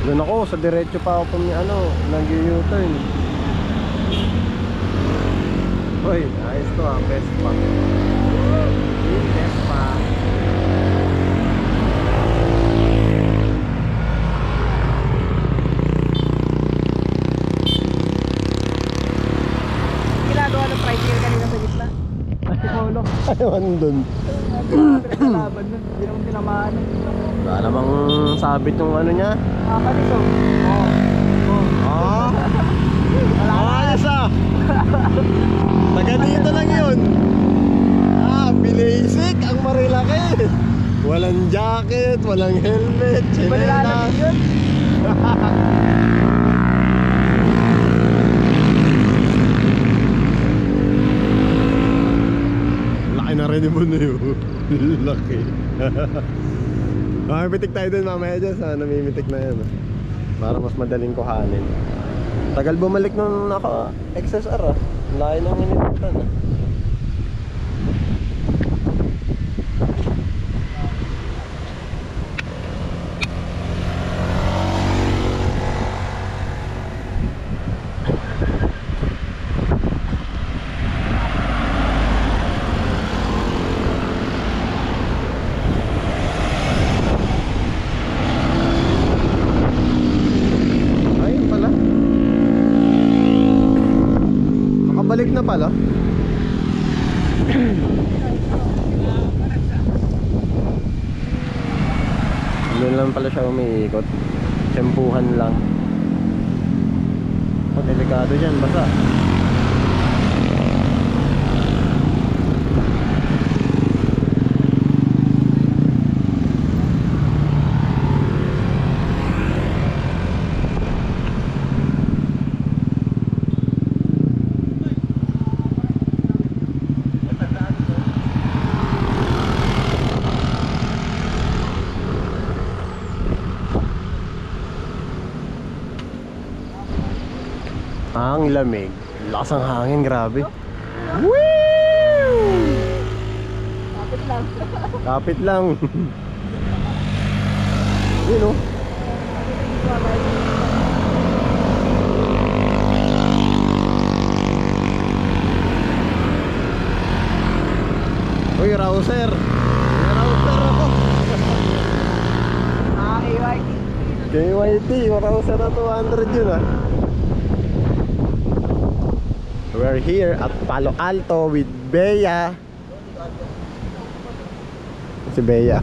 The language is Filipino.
Doon ako, sa diretso pa ako nag-u-turn. Hoy, ayos to ah, Vespa. Vespa. Ginagawa ng pride gear kanina sa gitna. Polo. Ayaw dun. Pinagkalaban nun. Hindi naman tinamaan. Wala namang sabit yung niya. Nakakalis oh. Ah? Ayos ah! Taga dito lang yun. Basic ang marilaki. Walang jacket, walang helmet, chinelas. Yun. Laki na rin mo na yun. Laki. Mamitik tayo dun mamaya dyan sa namimitik na yan. Para mas madaling kuhanin. Tagal bumalik nung naka XSR ah. Laki nang initan ah. Balik na pala. Doon lang pala siya umiikot. Tsempuhan lang. Oh, delikado dyan, basa. Ang lamig. Lakas ang hangin, grabe. Woo! Kapit lang. Kapit lang. Yun oh. Uy, rouser. May rouser ako. KYT. KYT, rouser na 200 yun ah. We're here at Palo Alto with Bea. Si Bea.